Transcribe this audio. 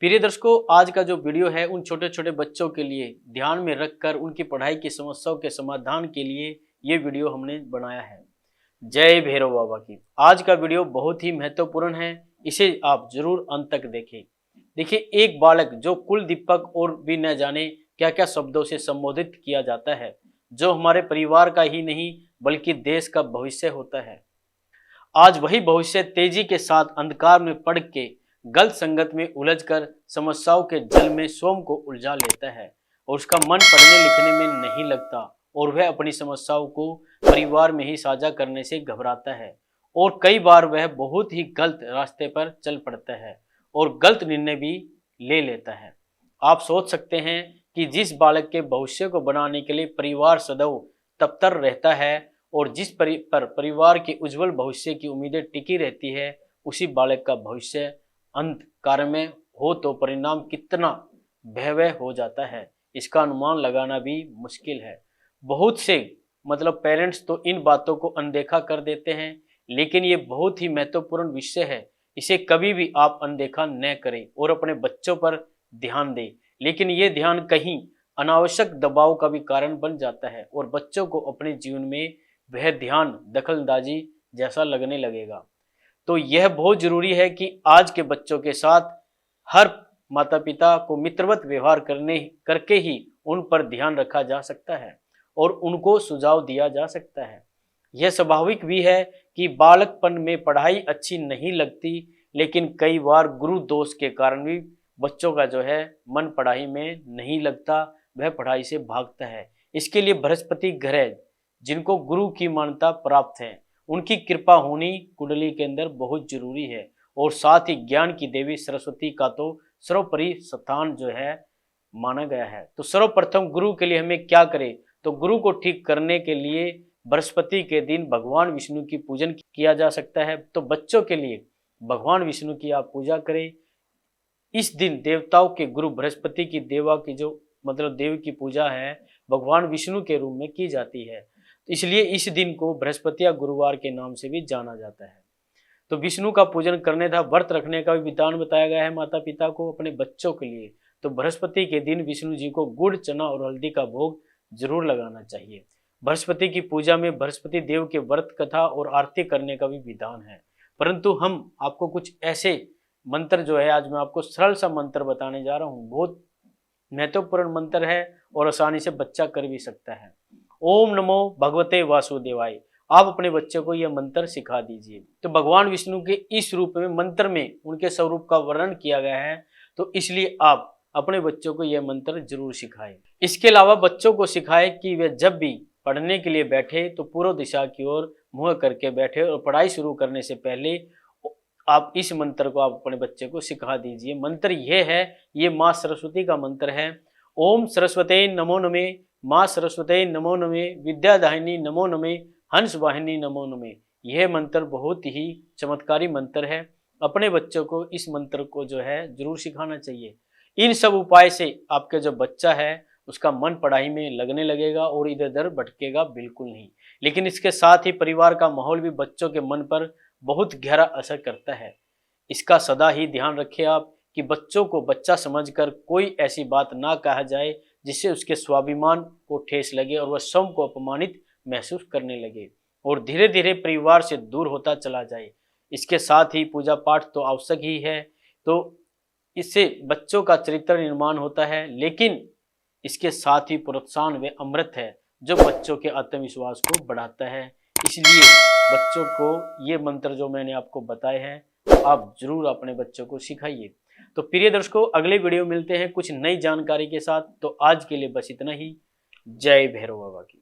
प्रिय दर्शकों, आज का जो वीडियो है उन छोटे छोटे बच्चों के लिए ध्यान में रखकर उनकी पढ़ाई की समस्याओं के समाधान के लिए ये वीडियो हमने बनाया है। जय भैरव बाबा की। आज का वीडियो बहुत ही महत्वपूर्ण है, इसे आप जरूर अंत तक देखें। देखिए, एक बालक जो कुल दीपक और भी न जाने क्या क्या शब्दों से संबोधित किया जाता है, जो हमारे परिवार का ही नहीं बल्कि देश का भविष्य होता है। आज वही भविष्य तेजी के साथ अंधकार में पड़ के गलत संगत में उलझकर समस्याओं के जल में स्वयं को उलझा लेता है और उसका मन पढ़ने लिखने में नहीं लगता और वह अपनी समस्याओं को परिवार में ही साझा करने से घबराता है और कई बार वह बहुत ही गलत रास्ते पर चल पड़ता है और गलत निर्णय भी ले लेता है। आप सोच सकते हैं कि जिस बालक के भविष्य को बनाने के लिए परिवार सदैव तत्पर रहता है और जिस पर परिवार के उज्जवल भविष्य की उम्मीदें टिकी रहती है, उसी बालक का भविष्य अंधकार में हो तो परिणाम कितना भयावह हो जाता है, इसका अनुमान लगाना भी मुश्किल है। बहुत से पेरेंट्स तो इन बातों को अनदेखा कर देते हैं, लेकिन ये बहुत ही महत्वपूर्ण विषय है। इसे कभी भी आप अनदेखा न करें और अपने बच्चों पर ध्यान दें, लेकिन ये ध्यान कहीं अनावश्यक दबाव का भी कारण बन जाता है और बच्चों को अपने जीवन में वह ध्यान दखलंदाजी जैसा लगने लगेगा। तो यह बहुत जरूरी है कि आज के बच्चों के साथ हर माता पिता को मित्रवत व्यवहार करके ही उन पर ध्यान रखा जा सकता है और उनको सुझाव दिया जा सकता है। यह स्वाभाविक भी है कि बालकपन में पढ़ाई अच्छी नहीं लगती, लेकिन कई बार गुरु दोष के कारण भी बच्चों का जो है मन पढ़ाई में नहीं लगता, वह पढ़ाई से भागता है। इसके लिए बृहस्पति ग्रह, जिनको गुरु की मान्यता प्राप्त है, उनकी कृपा होनी कुंडली के अंदर बहुत जरूरी है और साथ ही ज्ञान की देवी सरस्वती का तो सर्वोपरि स्थान जो है माना गया है। तो सर्वप्रथम गुरु के लिए हमें क्या करें? तो गुरु को ठीक करने के लिए बृहस्पति के दिन भगवान विष्णु की पूजन किया जा सकता है। तो बच्चों के लिए भगवान विष्णु की आप पूजा करें। इस दिन देवताओं के गुरु बृहस्पति की देवा की जो देव की पूजा है भगवान विष्णु के रूप में की जाती है, इसलिए इस दिन को बृहस्पतिया गुरुवार के नाम से भी जाना जाता है। तो विष्णु का पूजन करने तथा व्रत रखने का भी विधान बताया गया है माता पिता को अपने बच्चों के लिए। तो बृहस्पति के दिन विष्णु जी को गुड़, चना और हल्दी का भोग जरूर लगाना चाहिए। बृहस्पति की पूजा में बृहस्पति देव के व्रत कथा और आरती करने का भी विधान है। परंतु हम आपको कुछ ऐसे मंत्र जो है, आज मैं आपको सरल सा मंत्र बताने जा रहा हूँ। बहुत महत्वपूर्ण मंत्र है और आसानी से बच्चा कर भी सकता है। ओम नमो भगवते वासुदेवाय। आप अपने बच्चे को यह मंत्र सिखा दीजिए। तो भगवान विष्णु के इस रूप में मंत्र में उनके स्वरूप का वर्णन किया गया है, तो इसलिए आप अपने बच्चों को यह मंत्र जरूर सिखाएं। इसके अलावा बच्चों को सिखाएं कि वे जब भी पढ़ने के लिए बैठे तो पूर्व दिशा की ओर मुंह करके बैठे और पढ़ाई शुरू करने से पहले आप इस मंत्र को आप अपने बच्चे को सिखा दीजिए। मंत्र यह है, ये माँ सरस्वती का मंत्र है। ओम सरस्वते नमो नमे, माँ सरस्वते नमो नमे, विद्यादायिनी नमो नमे, हंस वाहिनी नमो नमे। यह मंत्र बहुत ही चमत्कारी मंत्र है। अपने बच्चों को इस मंत्र को जो है जरूर सिखाना चाहिए। इन सब उपाय से आपके जो बच्चा है उसका मन पढ़ाई में लगने लगेगा और इधर उधर भटकेगा बिल्कुल नहीं। लेकिन इसके साथ ही परिवार का माहौल भी बच्चों के मन पर बहुत गहरा असर करता है। इसका सदा ही ध्यान रखें आप कि बच्चों को बच्चा समझकर कोई ऐसी बात ना कहा जाए जिससे उसके स्वाभिमान को ठेस लगे और वह स्वयं को अपमानित महसूस करने लगे और धीरे धीरे परिवार से दूर होता चला जाए। इसके साथ ही पूजा पाठ तो आवश्यक ही है, तो इससे बच्चों का चरित्र निर्माण होता है, लेकिन इसके साथ ही प्रोत्साहन व अमृत है जो बच्चों के आत्मविश्वास को बढ़ाता है। इसलिए बच्चों को ये मंत्र जो मैंने आपको बताए हैं आप जरूर अपने बच्चों को सिखाइए। तो प्रिय दर्शकों, अगले वीडियो मिलते हैं कुछ नई जानकारी के साथ। तो आज के लिए बस इतना ही। जय भैरव बाबा की।